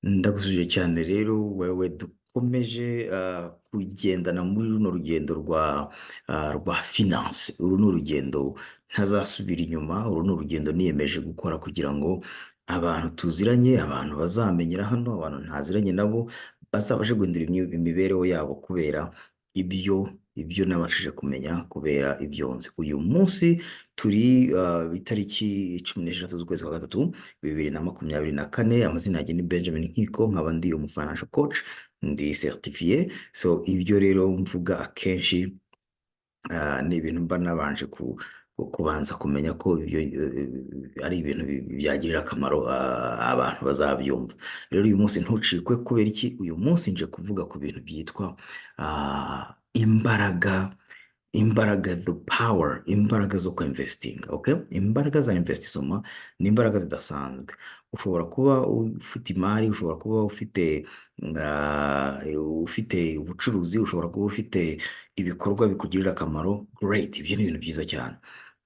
Ndagusuje cyane rero wewe dukomeje kugendana muri runo rugendo rwa finance. Uru ni urugendo ntazasubira inyuma, uru ni urugendo niyemeje gukora kugira ngo abantu tuziranye, abantu bazamenyera hano, abantu ntaziranye nabo bazabashe guhindura imibereho yabo kubera ibyo ibyo nabashije kumenya, kubera ibyo nzi. Uyu munsi turi itariki 16 z'ukwezi kwa gatatu 2024. Amazina yanjye ni Benjamin Nkiko, nkaba ndi financial coach, ndi certifié. So ibyo rero mvuga akenshi ni ibintu mba nabanje kubanza kumenya ko ibyo ari ibintu byagirira akamaro abantu bazabyumva. Rero uyu munsi ntucikwe. Kubera iki? Uyu munsi nje kuvuga ku bintu byitwa imbaraga. Imbaraga, the power, imbaraga zo investinga. Okay, imbaraga za investisoma ni imbaraga zidasanzwe. Ushobora kuba ufite imari, ushobora kuba ufite ubucuruzi, ushobora kuba ufite ibikorwa bikugirira akamaro. Great, ibyo ni ibintu byiza cyane.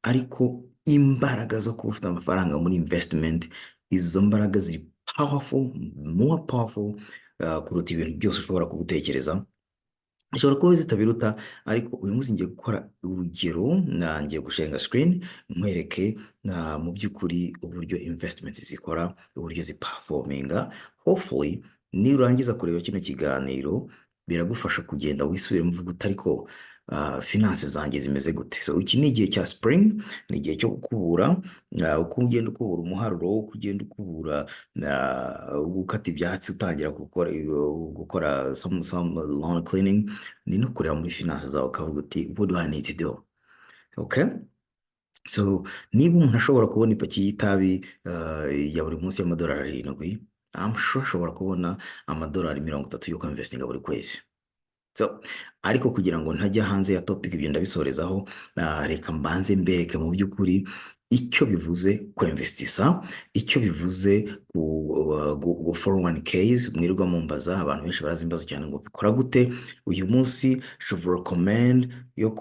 Ariko imbaraga zo kuba ufite amafaranga muri investment, izo mbaraga ziri powerful, more powerful kuruta ibintu byose ushobora kugutekereza. Ishobora kuba zitabiruta, ariko uyu munsi ngiye gukora urugero, ngiye gushenga screen nkwereke mu by'ukuri uburyo investment zikora, uburyo ziperforminga. Hopefully nirangiza kureba kino kiganiro biragufasha kugenda wisubire mu vuga ariko finance zanjye zimeze gute. So iki ni igihe cya spring, ni igihe cyo gukubura, uko ugenda ukubura umuharuro, uko ugenda ukubura gukata ibyatsi, utangira gukora some lawn cleaning, ni no kureba muri finance zawe ukavuga uti what do I need to do. Okay, so niba umuntu ashobora kubona ipaki y'itabi ya buri munsi $7, I'm sure ashobora kubona $30 yo investinga buri kwezi. So ariko kugira ngo ntajya hanze ya topic ibyo ndabisorezaho, reka mbanze mbereke mu by'ukuri icyo bivuze kwinvestisa, icyo bivuze ku 401ks. Mwirirwa mumbaza, abantu benshi barazimbaza cyane ngo bikora gute. Uyu munsi je vous recommande yo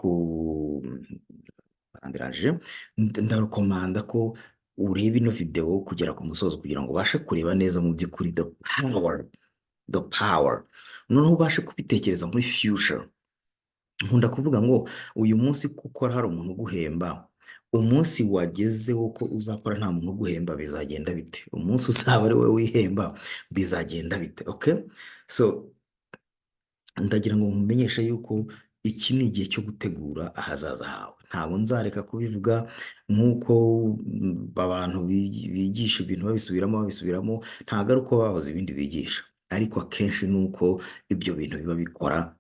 ndarekomanda ko ureba ino video kugera ku musozo kugira ngo ubashe kureba neza mu by'ukuri the power, noneho ubashe kubitekereza muri future. Nkunda kuvuga ngo uyu munsi kuko hari umuntu uguhemba, umunsi wagezeho ko uzakora nta muntu uguhemba, bizagenda bite? Umunsi uzaba ari wowe wihemba, bizagenda bite? Okay, so ndagira ngo mumenyeshe yuko iki ni igihe cyo gutegura ahazaza hawe. Ntabwo nzareka kubivuga nk'uko abantu bigisha ibintu babisubiramo. Ntabwo ari uko babaza ibindi bigisha, ariko akenshi nuko ibyo bintu biba bikora,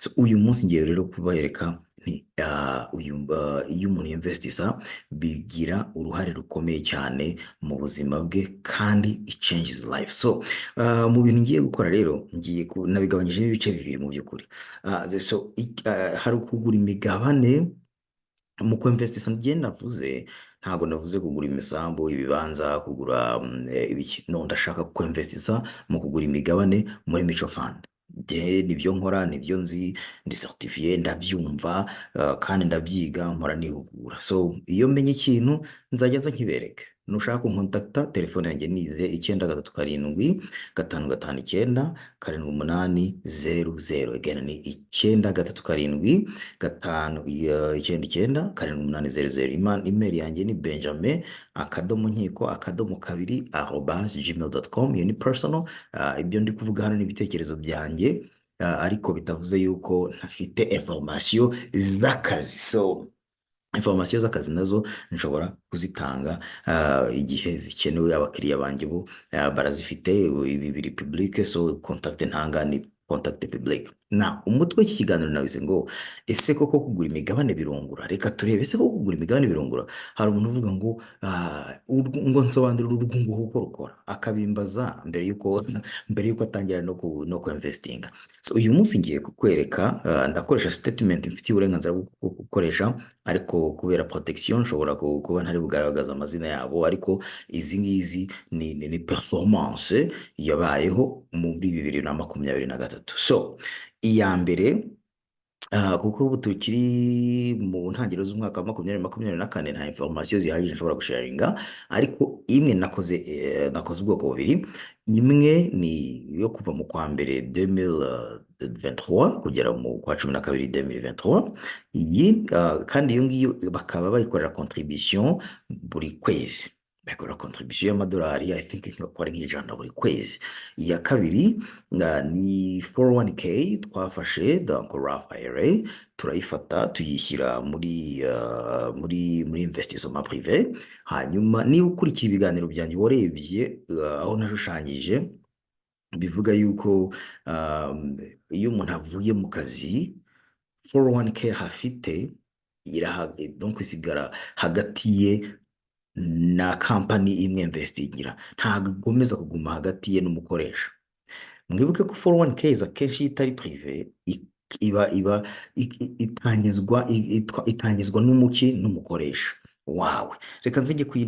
So uyu munsi ngiye rero kubereka iyo umuntu investisa bigira uruhare rukomeye cyane mu buzima bwe, kandi it changes life. So mu bintu ngiye gukora rero, nabigabanyijemo ibice bibiri mu by'ukuri. So hari kugura imigabane mu kwinvestisa. Ntabwo navuze kugura imisambu, ibibanza, kugura ibiki. No, ndashaka kwinvestisa mu kugura imigabane muri mutual fund. Nibyo nkora, nibyo nzi, ndi certifié, ndabyumva kandi ndabyiga, mpora nihugura. So iyo menye ikintu nzajya nza nkibereke. Nushaka kunkontakta, telefone yanjye ni 93 559 7800. Again ni 93 599 7800. Email yanjye ni benjamin.nkiko@gmail.com. Iyo ni personal. Ibyo ndi kuvuga hano ni ibitekerezo byanjye, ariko bitavuze yuko ntafite information z'akazi. So information z'akazi nazo nshobora kuzitanga igihe zikenewe. Abakiriya banjye bo barazifite, ibi biri public, so contact ntanga ni contact public. Na umutwe w'iki kiganiro nawize ngo ese koko kugura imigabane birungura. Reka turebe ese koko kugura imigabane birungura. Hari umuntu uvuga ngo ngo nsobanurira urwunguko uko rukora, akabimbaza mbere yuko atangira no ku investinga. So uyu munsi ngiye kukwereka, ndakoresha statement mfitiye uburenganzira bwo gukoresha, ariko kubera protection nshobora kuba ntari bugaragaza amazina yabo, ariko izi ngizi ni performance yabayeho muri 2023. So iya mbere kuko ubu tukiri mu ntangiriro z'umwaka wa makumyabiri na kane nta information zihagije nshobora gusharinga, ariko imwe nakoze ubwoko bubiri. Imwe ni iyo kuva mu kwa mbere 2023 kugera mu kwa cumi na kabiri 2023. Iyi kandi iyo ngiyo bakaba bayikorera contribution buri kwezi, bakorera contribution y'amadolari I think ko ari nk'ijana buri kwezi. Iya kabiri ni 401k twafashe donc rough IRA, turayifata tuyishyira muri investissement privé. Hanyuma niba ukurikiye ibiganiro byanjye warebye aho nashushanyije bivuga yuko iyo umuntu avuye mu kazi 401k hafite donc isigara hagati ye na kampani imwe investingira, ntabwo igomeza kuguma hagati ye n'umukoresha. Mwibuke ko 401k akenshi iyo itari prive itangizwa n'umuki n'umukoresha wawe. Reka nzige ku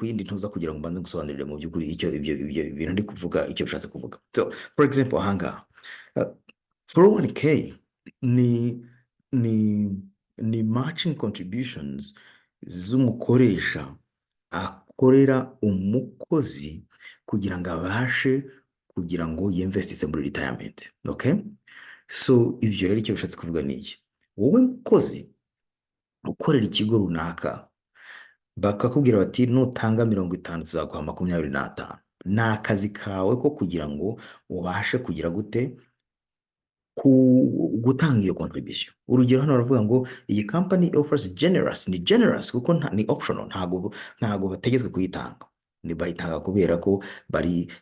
yindi ntuza kugira ngo mbanze gusobanurire mu by'ukuri icyo ibyo bintu ndi kuvuga icyo bishatse kuvuga. So for example ahangaha 401k ni matching contributions z'umukoresha akorera umukozi kugira ngo abashe kugira ngo yinvestise muri retirement. Okay, so ibyo rero icyo bishatse kuvuga ni iki: wowe mukozi ukorera ikigo runaka bakakubwira bati nutanga 50 tuzaguha 25. Ni akazi kawe ko kugira ngo ubashe kugira gute gutanga iyo contribution. Urugero hano baravuga ngo iyi company offers generous, ni generous kuko ni optional, ntago bategetswe kuyitanga, ni bayitanga kubera ko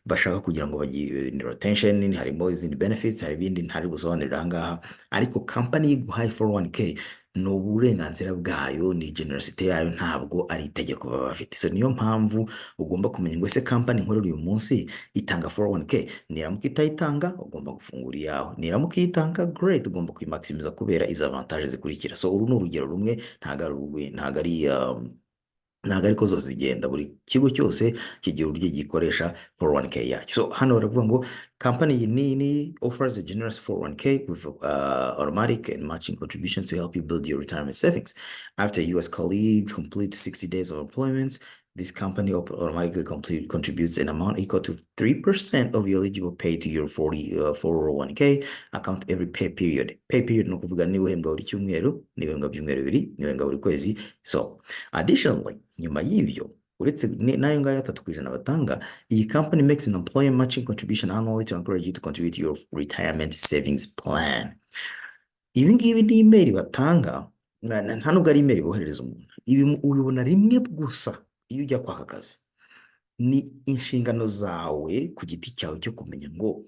bashaka kugira ngo bagire retention, harimo izindi benefits, hari ibindi ntari gusobanurira ahangaha. Ariko company iguhaye 401k ni uburenganzira bwayo, ni generosity yayo, ntabwo ari itegeko baba bafite. So niyo mpamvu ugomba kumenya ngo ese company nkorera uyu munsi itanga 401k, niramuka itayitanga ugomba gufungura iyawe, niramuka iyitanga great, ugomba kuyimaximiza kubera izi avantage zikurikira. So uru ni urugero rumwe, ntabwo ariko zose zigenda, buri kigo cyose kigira uburyo gikoresha 401k yacyo. So hano baravuga ngo company nini offers a generous 401k with automatic and matching contributions to help you build your retirement savings. After US colleagues complete 60 days of employment, this company automatically contributes an amount equal to 3% of your eligible pay to your 401k account every pay period. Pay period ni ukuvuga niba uhembwa buri cyumweru, niba uhembwa byumweru bibiri, niba uhembwa buri kwezi. So additionally, nyuma y'ibyo uretse nayo ngayo 3% batanga, iyi company makes an employer matching contribution annually to encourage you to contribute to your retirement savings plan. Ibi ngibi ni email batanga, nta nubwo ari email boherereza umuntu, ibi ubibona rimwe gusa iyo ujya kwaka akazi. Ni inshingano zawe ku giti cyawe cyo kumenya ngo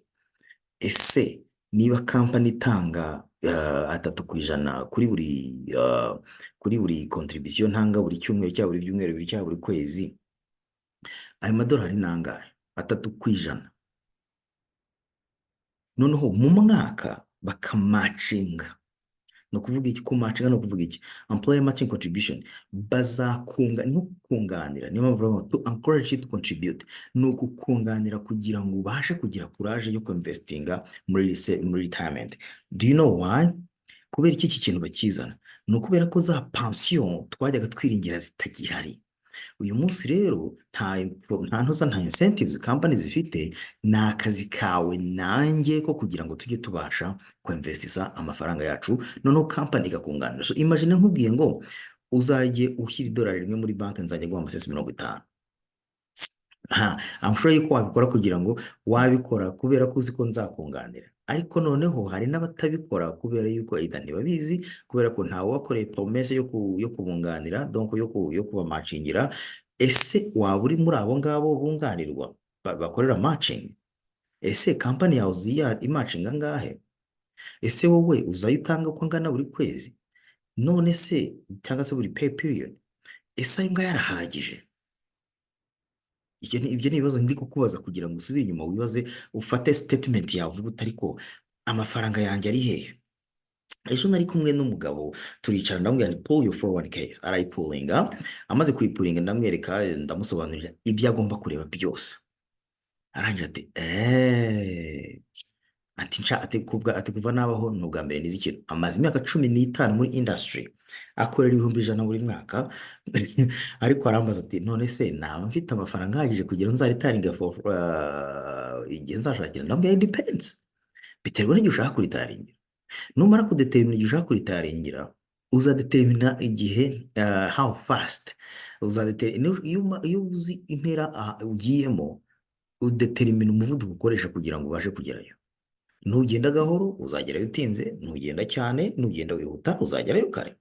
ese niba company itanga 3% kuri buri contribution ntanga buri cyumweru cyangwa buri byumweru bibiri cyangwa buri kwezi, ayo madolari nangahe? 3%. Noneho mu mwaka bakamacinga. No kuvuga iki kumacinga? No kuvuga iki? Employer matching contribution bazakunga, ni kunganira, niyo mpamvu to encourage you to contribute, ni ukukunganira kugira ngo ubashe kugira courage yo investinga muri retirement. Do you know why? Kubera iki kintu bakizana ni ukubera ko za pension twajyaga twiringira zitagihari. Uyu munsi rero nta incentives company zifite, ni akazi kawe nanjye ko kugira ngo tujye tubasha kuinvestisa amafaranga yacu, noneho company ikakunganira. So imagine nkubwiye ngo uzajye ushyira idolari rimwe muri banki, nzajya guha amasesi 50. I'm sure yuko wabikora kugira ngo wabikora kubera ko uzi ko nzakunganira. Ariko noneho hari n'abatabikora kubera yuko ntibabizi, kubera ko ntawe wakoreye promesse yo kubunganira, donc yo kubamacingira. Ese waba uri muri abo ngabo bunganirwa bakorera matching? Ese company yawe uziya imatching angahe? Ese wowe uzayitanga uko angana buri kwezi? None se cyangwa se buri pay period? Ese ayo ngaya yarahagije? Ibyo ni ibibazo ndi kukubaza kugira ngo usubire inyuma wibaze, ufate statement yawe uvuga utari ko amafaranga yanjye ari hehe. Ejo nari kumwe n'umugabo turicara, ndamubwira nti pull your 401k, arayipulinga. Amaze kuyipulinga ndamwereka, ndamusobanurira ibyo agomba kureba byose. Arangira ati ati kuva nabaho ni ubwa mbere nize ikintu. Amaze imyaka 15 muri industry, akorera ibihumbi 100 buri mwaka. Ariko arambaza ati none se naba mfite amafaranga ahagije kugira ngo nzaritaringa igihe nzashakira. Ndambwira it depends, biterwa n'igihe ushaka kuritaringira. Numara kudetermina igihe ushaka kuritaringira, uzadetermina igihe, how fast uzadetermina. Iyo uzi intera ugiyemo, udetermina umuvuduko ukoresha kugira ngo ubashe kugerayo. Nugenda gahoro uzagerayo utinze, nugenda cyane, nugenda wihuta uzagerayo kare.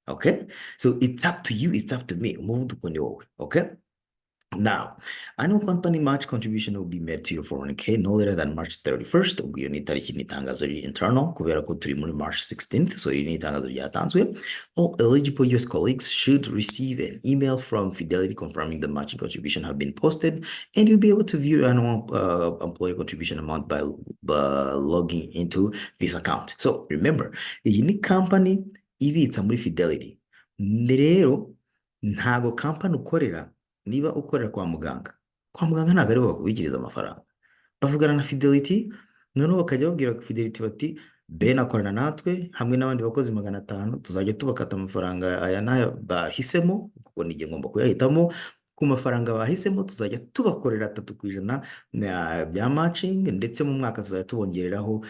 Okay, so it's up to you, it's up to me. Umuvuduko ni wowe. Okay. Now, annual company match contribution will be made to your 401k no later than March 31st. Ubwo iyo ni itariki, ni itangazo riri internal kubera ko turi muri March 16th, so iri ni itangazo ryatanzwe. All eligible US colleagues should receive an email from Fidelity confirming the matching contribution have been posted, and you'll be able to view your annual employee contribution amount by logging into this account. So remember, iyi ni company ibitsa muri Fidelity. Rero ntago company ukorera. Niba ukorera kwa muganga ntabwo aribo bakubikiriza amafaranga, bavugana na Fidelity, noneho bakajya babwira Fidelity bati Ben akorana natwe hamwe n'abandi bakozi 500, tuzajya tubakata amafaranga aya n'aya bahisemo, kuko nijye ngomba kuyahitamo. Ku mafaranga bahisemo tuzajya tubakorera 3% bya matching, ndetse mu mwaka tuzajya tubongereraho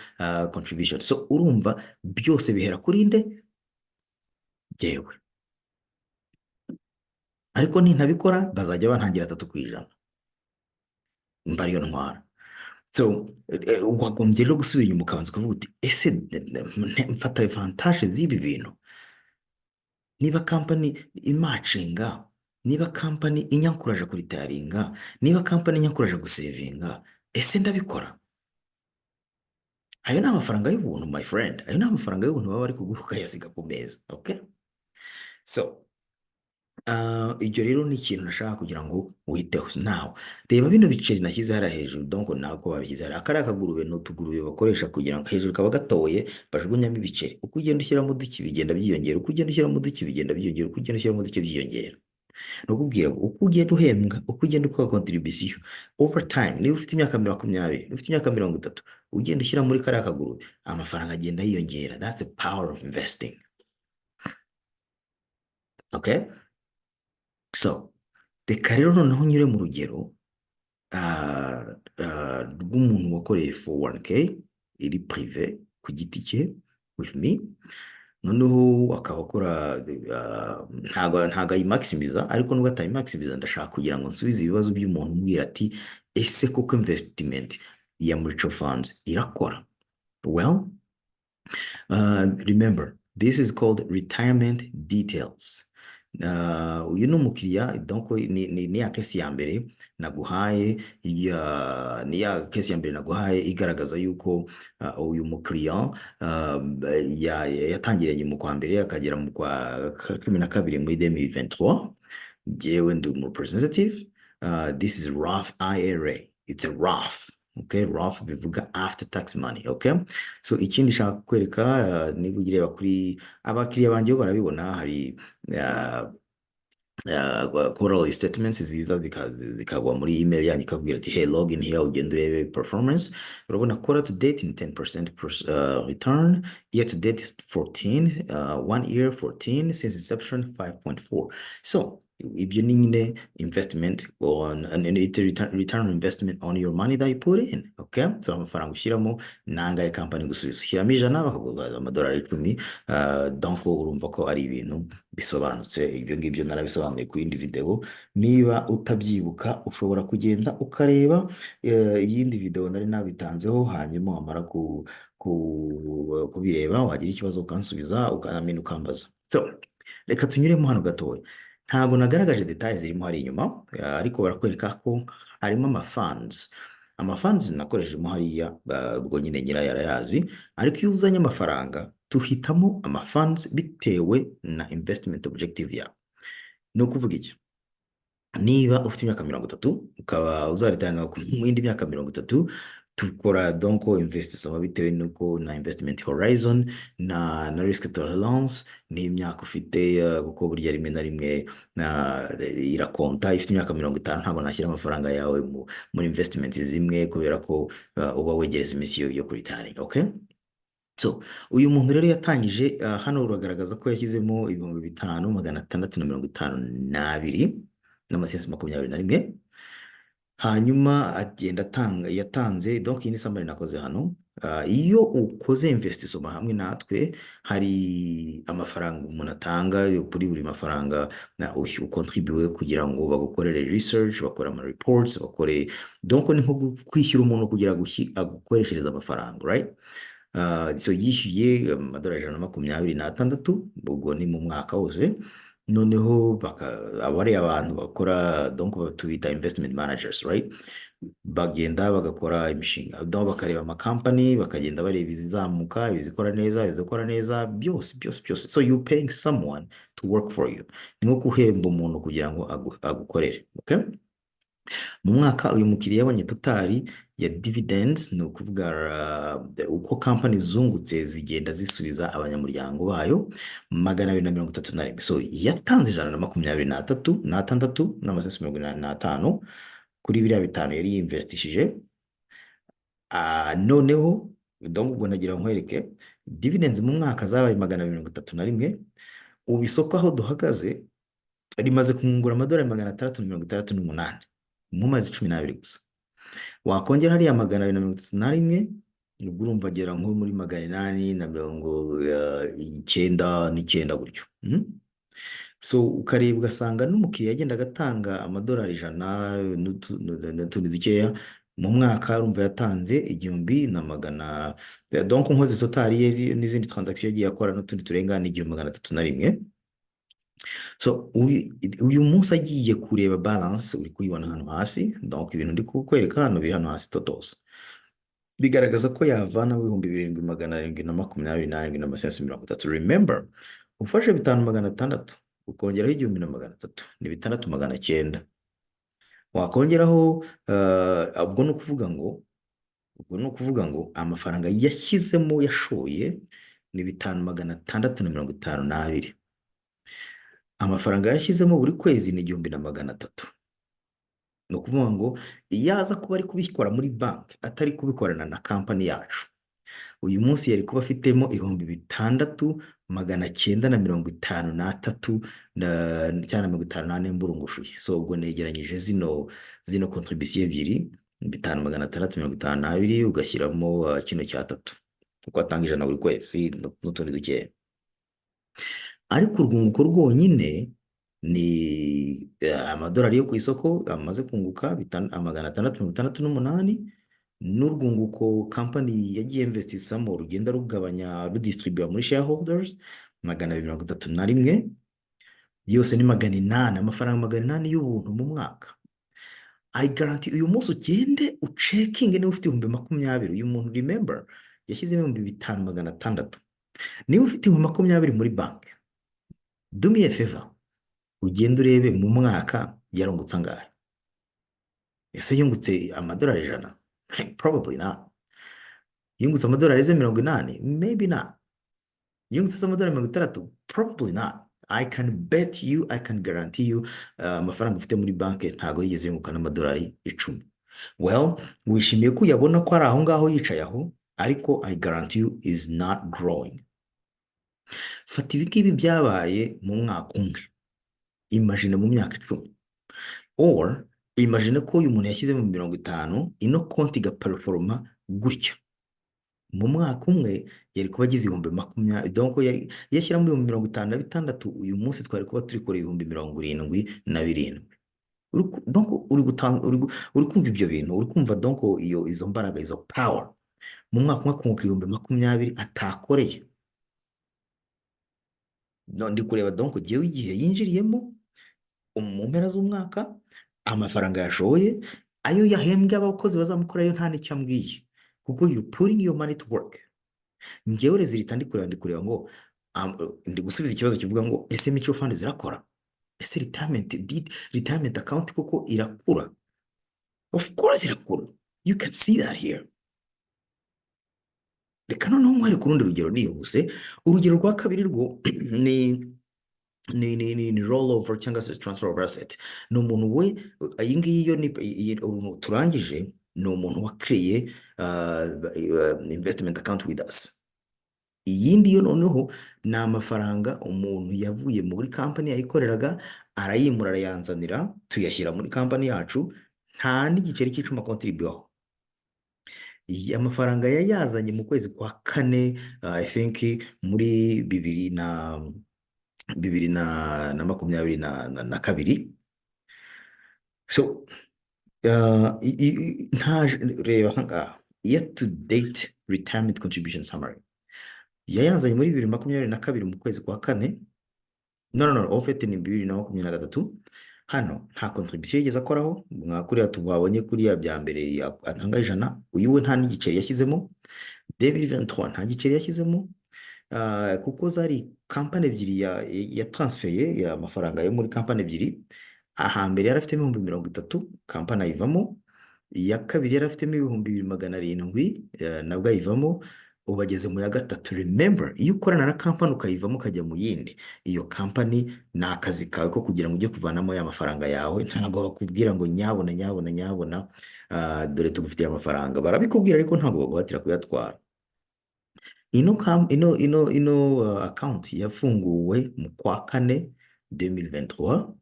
contribution. So urumva byose bihera kuri nde? Jyewe. Ariko nintabikora bazajya bantangira 3%, mba ariyo ntwara. So wagombye rero gusubira inyuma ukabanza ukavuga uti ese mfata avantage z'ibi bintu. Niba company imacinga, niba company inyankuraje kuritaringa, niba company inyankuraje gusevinga, ese ndabikora? Ayo ni amafaranga y'ubuntu, my friend. Ayo ni amafaranga y'ubuntu baba bari kuguha ukayasiga ku meza. Okay, so ibyo rero ni ikintu nashaka kugira ngo witeho. Nawe reba bino biceri nashyize hariya hejuru, donc nako babishyize hariya. Akari akagurube ni utugurube bakoresha kugira ngo hejuru kaba gatoye bajugunyamo ibiceri. Uko ugenda ushyiramo uduki bigenda byiyongera, uko ugenda ushyiramo uduki bigenda byiyongera, uko ugenda ushyiramo uduki byiyongera. Nakubwira uko ugenda uhembwa, uko ugenda ukora contribution over time. Niba ufite imyaka 20, ufite imyaka 30, ugenda ushyira muri kariya kagurube, amafaranga agenda yiyongera. That's the power of investing. Okay, so reka rero noneho nyure mu rugero rw'umuntu wakoreye 401k iri prive ku giti cye with me, noneho akaba akora ntago ayimaximiza. Ariko nubwo atayimaximiza, ndashaka kugira ngo nsubize ibibazo by'umuntu umbwira ati ese koko investment ya mutual funds irakora? Well, remember, this is called retirement details. Uyu ni umukiriya, donc ni ya kesi ya mbere naguhaye, ni ya kesi ya mbere naguhaye igaragaza yuko uyu mukiriya yatangiranye mu kwa mbere akagera mu kwa 12 muri 2023. Jewe ndi umu representative. This is Roth IRA. It's a Roth. Okay, Roth bivuga after tax money. Okay, so ikindi shaka kwereka, niba ugireba kuri abakiriya banjye barabibona, hari quarterly statements ziza zikagwa muri email yanyu ikabwira ati hey, login here, ugenda urebe performance. Urabona quarter to date ni 10% return, year to date is 14, 1 year 14, since inception 5.4. So ibyo ni nyine investment on, and it's a return on investment on your money that you put in. Okay, so amafaranga ushyiramo nangaye company gusubiza, ushyiramo 100 bakaguha $10. Donc urumva ko ari ibintu bisobanutse. Ibyo ngibyo narabisobanuye ku yindi video. Niba utabyibuka ushobora kugenda ukareba iyindi video nari nabitanzeho, hanyuma wamara kubireba wagira ikibazo ukansubiza, ukanamenya ukambaza. So reka tunyuremo hano gatoya. Ntabwo nagaragaje details zirimo hari inyuma, ariko barakwereka ko harimo amafunds nakorejemo hariya, ubwo nyine nyirayo arayazi. Ariko iyo uzanye amafaranga tuhitamo amafunds bitewe na investment objective yawe. No kuvuga iki, niba ufite imyaka 30 ukaba uzaritanga mu yindi myaka 30, tukora donc investissement bitewe nuko na investment horizon na risk tolerance n'imyaka ufite kuko burya rimwe na rimwe irakonta. Ifite imyaka 50 ntabwo nashyira amafaranga yawe muri investment zimwe kubera ko uba wegereza iminsi yo kuritaringa. Okay, so uyu muntu rero yatangije hano uragaragaza ko yashyizemo 5,652 n'amasenti 21, hanyuma agenda yatanze donc iyi ni summary nakoze hano. Iyo ukoze investissement hamwe natwe hari amafaranga umuntu atanga kuri buri mafaranga ukontribue kugira ngo bagukorere research, bakore ama reports, bakore donc ni nko kwishyura umuntu kugira agukoreshereza amafaranga, right? So yishyuye amadolari 126, ubwo ni mu mwaka wose. Noneho abari abantu bakora donc tubita investment managers, right? Bagenda bagakora imishinga donc bakareba amakampani, bakagenda bareba izizamuka, ibizikora neza, ibizikora neza, byose. So you paying someone to work for you, ni nko guhemba umuntu kugira ngo agukorere. Okay, mu mwaka uyu mukiriya yabonye totali ya dividends, ni ukuvuga uko company zungutse zigenda zisubiza abanyamuryango bayo 231. So yatanze 123 n'amasenti 85 kuri biriya bitanu yari yinvestishije. Noneho donc ubwo nagira nkwereke dividends mu mwaka zabaye 231. Ubu isoko aho duhagaze rimaze kungura amadolari 668 mu mazi 12 gusa. Wakongera hariya 231, ubwo urumva agera nko muri 899 gutyo. So ukareba ugasanga n'umukiriya agenda agatanga amadolari 100 n'utundi dukeya. Mu mwaka urumva yatanze 1,100, donc nkoze totali n'izindi transaction yagiye akora n'utundi turenga ni 1,301. So uyu munsi agiye kureba balance, uri kuyibona hano hasi, donc ibintu ndi kukwereka hano biri hano hasi totos, bigaragaza ko yavana 7,727 n'amasenti 30. Remember, ufashe 5,600 ukongeraho 1,300 ni 6,900. Wakongeraho ubwo ni ukuvuga ngo amafaranga yashyizemo yashoye ni 5,652. Amafaranga yashyizemo buri kwezi ni 1,300. ni ukuvuga ngo iyo aza kuba ari kubikora muri banki atari kubikorana na kampani yacu, uyu munsi yari kuba afitemo 6,953 cyangwa 54 mburungushuye. So ubwo negeranyije zino contribution ebyiri 5,652 ugashyiramo kino cya 3 kuko atanga 100 buri kwezi n'utundi dukeya. Ariko urwunguko rwonyine ni amadolari yo ku isoko amaze kunguka 668, n'urwunguko company yagiye investisamo rugenda rugabanya rudistribute muri shareholders 231, byose ni 800, amafaranga 800 y'ubuntu mu mwaka. I guarantee uyu munsi ugende ucekinge niba ufite 20,000. Uyu muntu remember yashyizemo 5,600. Niba ufite 20,000 muri banki, do me a favor, ugende urebe mu mwaka yarungutse angahe. Ese yungutse amadolari 100? Probably not. Yungutse amadolari 80? Maybe not. Yungutse amadolari 60? Probably not. I can bet you, I can guarantee you, amafaranga ufite muri banki ntago yigeze yunguka n'amadolari 10. Well, wishimiye ko uyabona ko ari aho ngaho yicaye aho, ariko I guarantee you is not growing. Fata ibi byabaye mu mwaka umwe, imagine mu myaka 10, or imagine ko uyu muntu yashyize mu 50, ino konti igaperforma gutya. Mu mwaka umwe yari kuba agize 20,000, donc yari yashyiramo 56, uyu munsi twari kuba turi kure 77,000. Donc uri kumva ibyo bintu, uri kumva donc izo mbaraga, izo power. Mu mwaka umwe kunguka 20,000 atakoreye. Ndi kureba donc giye igihe yinjiriyemo mu mpera z'umwaka, amafaranga yashoye, ayo yahembwe abakozi bazamukorayo nta n'icyo ambwiye, kuko you putting your money to work. Ngewe rezilita ndi kureba ngo ndi gusubiza ikibazo kivuga ngo ese mutual fund zirakora, ese retirement account koko irakura? Of course irakura, you can see that here. reka noneho mwari ku rundi rugero nihuse. Urugero rwa kabiri rwo ni ni rollover cyangwa se transfer of asset. Ni umuntu we, iyi ngiyi yo turangije, ni umuntu wakiriye investment account with us. Iyindi yo noneho ni amafaranga umuntu yavuye muri company yayikoreraga, arayimura arayanzanira, tuyashyira muri company yacu, nta n'igiceri cy'icumi akontribuyeho. Iyi amafaranga yayazanye mu kwezi kwa kane, I think muri bibiri na makumyabiri na kabiri. So reba ahangaha, year to date retirement contribution summary yayanzanye muri 2022 mu kwezi kwa kane. No, ofete ni 2023. Hano nta contribution yigeze akoraho, mwakuriya tubabonye kuriya bya mbere atanga 100, uyu we nta n'igiceri yashyizemo. 2023 nta giceri yashyizemo, kuko zari kampani ebyiri ya transfeye ya mafaranga yo muri kampani ebyiri. Ahambere yari afitemo 30,000, kampani ayivamo. Iya kabiri yari afitemo 2,700, nabwo ayivamo. Ubu ageze mu ya gatatu. Remember, iyo ukorana na kampani ukayivamo ukajya mu yindi, iyo kampani ni akazi kawe ko kugira ngo ujye kuvanamo ya mafaranga yawe. Ntabwo bakubwira ngo nyabona dore tugufitiye amafaranga. Barabikubwira ariko ntabwo baguhatira kuyatwara. Account yafunguwe mu kwa kane 2023.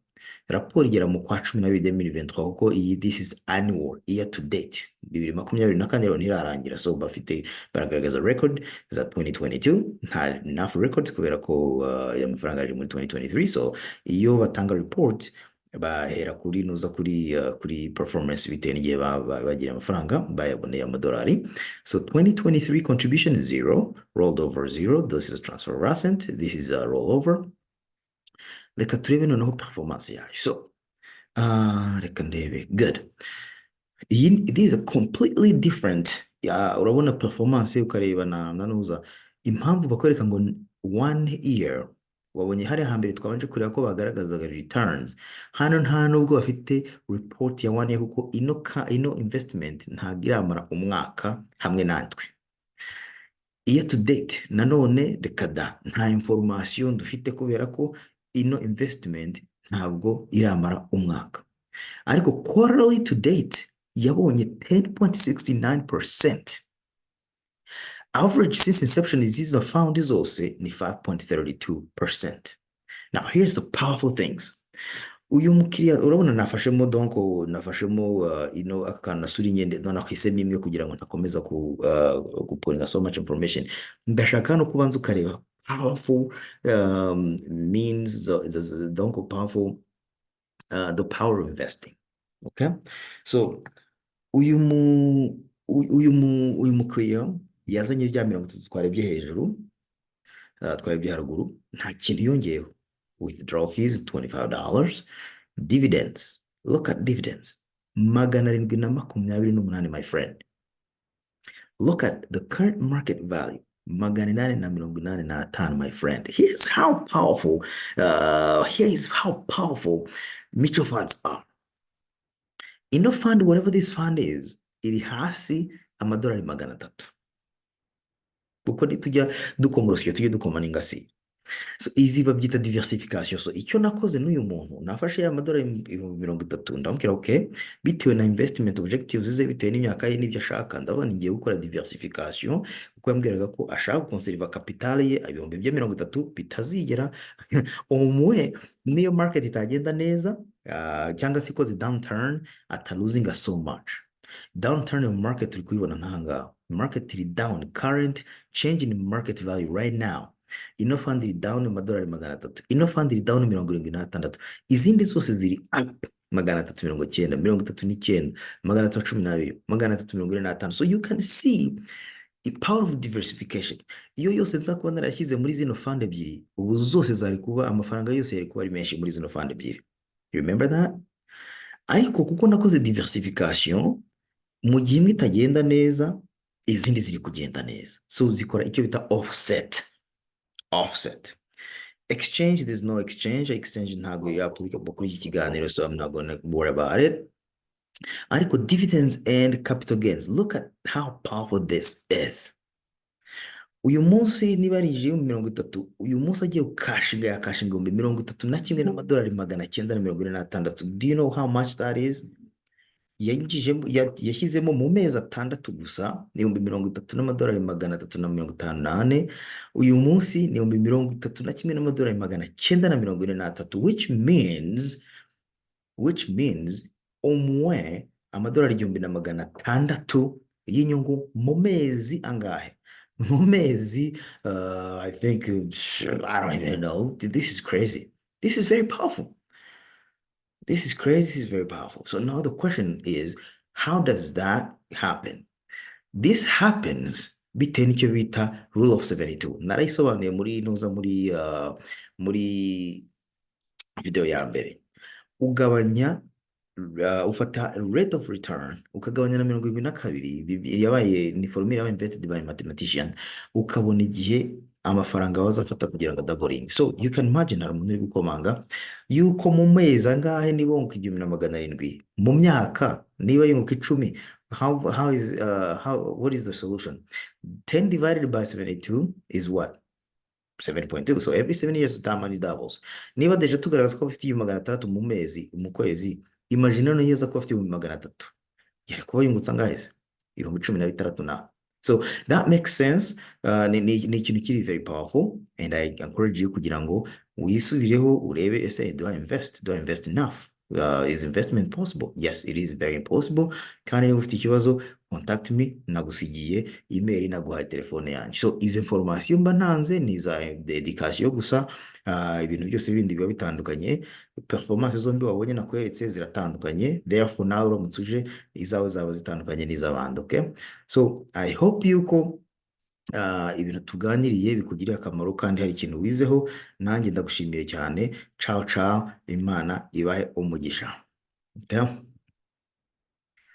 Raporo igera mu kwa 12 2023, kuko iyi this is annual, year to date 2024 rero ntirarangira. So baragaragaza record za 2022, nta enough records kubera ko ya mafaranga ari muri 2023. So iyo batanga report bahera kuri kuri performance bitewe n'igihe bagira amafaranga bayaboneye amadolari. So 2023 contribution 0, rolled over 0. This is a transfer of asset, this is a rollover. Reka turebe noneho performance yayo. So reka ndebe. Good. These are completely different. Urabona performance ukareba nanuza impamvu bakwereka ngo 1 year. Wabonye hari hambere twabanje kureba ko bagaragazaga returns. Hano nta nubwo bafite report ya 1 year, kuko ino investment ntabwo iramara umwaka hamwe natwe. Year to date nanone reka nta information dufite kubera ko ino investment ntabwo iramara umwaka. Ariko quarterly to date yabonye 10.69%. Average since inception iziza found zose ni 5.32%. Now here's the powerful things. Uyu mukiriya urabona nafashemo akana suri nyende none akisemo imwe kugira ngo ntakomeza guporinga so much information. Ndashaka no kubanza ukareba powerful means powerful the power of investing. Okay, so uyu mukiriya yazanye bya 30 twarebye hejuru, twarebye haruguru, nta kintu yongeyeho. Withdrawal fees $25. Dividends, look at dividends, 728, my friend. Look at the current market value, 885, my friend. Here's how powerful mutual funds are. Ino fund, whatever this fund is, iri hasi amadolari 300. Kuko nitujya dukomorosye tujye dukoma n'ingasi. So izi babyita diversification. So icyo nakoze n'uyu muntu nafashe ya madolari 30,000 ndamubwira okay, bitewe na investment objectives ze, bitewe n'imyaka ye n'ibyo ashaka, ndabona ngiye gukora diversification, kuko yambwiraga ko ashaka conserve capital ye 30,000 bitazigera umwe niyo market itagenda neza, cyangwa se ikoze downturn losing so much. Downturn in market turi kuyibona nkanga, market is down, current change in market value right now. Ino fund iri down amadolari 300, ino fund iri down 76, izindi zose ziri up 390, 39, 312, 345. So you can see the power of diversification. Iyo yose nza kuba narashyize muri zino fund ebyiri, ubu zose zari kuba amafaranga yose yari kuba ari menshi muri zino fund ebyiri. You remember that? Ariko kuko nakoze diversification, mu gihe imwe itagenda neza izindi ziri kugenda neza, so zikora icyo bita offset. Exchange, there's no exchange ntabwo iri applicable kuri iki kiganiro, so I'm not gonna worry about it. Ariko dividends and capital gains, look at how powerful this is. uyu munsi niba yarinjiye mu 30, uyu munsi agiye gukashinga yakashinga ibihumbi 31 n'amadolari 946. Do you know how much that is? Yashyizemo mu mezi atandatu gusa ni ibihumbi 30 n'amadolari 354. Uyu munsi ni ibihumbi 31 n'amadolari 943, which means umwe amadolari 1,600 y'inyungu mu mezi angahe? Mu mezi, I think, I don't even know. This is crazy. This is very powerful. This is crazy. This is very powerful. So now the question is, how does that happen? This happens bitewe n'icyo bita rule of 72. Narayisobanuye muri video ya mbere. Ugabanya, ufata rate of return ukagabanya na 72. Yabaye ni formula yabaye invented by mathematician, ukabona igihe amafaranga wazafata kugira ngo doubling. So you can imagine hari umuntu uri gukomanga yuko mu mezi angahe niba wunguka 1,700, mu myaka niba yunguka 10, what is the solution? 10 divided by 72 is what? 7.2. So every 7 years that money doubles. Niba deje tugaragaza ko afite 600 mu kwezi, imagine no yeza ko afite 300, yari kuba yungutse angahe? 16,000 na. So that makes sense. Ni ikintu kiri very powerful, and I encourage you kugira ngo wisubireho urebe ese do I invest enough? Is investment possible? Yes, it is very possible. Kandi niba ufite ikibazo, contact me, nagusigiye email, naguhaye telefone yanjye. So izi information mba ntanze ni za dedication gusa. Ibintu byose bindi biba bitandukanye, performance zombi wabonye nakweretse ziratandukanye, therefore nawe uramutse uje izawe zaba zitandukanye n'iz'abandi. Okay, so I hope yuko ibintu tuganiriye bikugiriye akamaro kandi hari ikintu wizeho. Nanjye ndagushimiye cyane. Ciao ciao, Imana ibahe umugisha. Okay?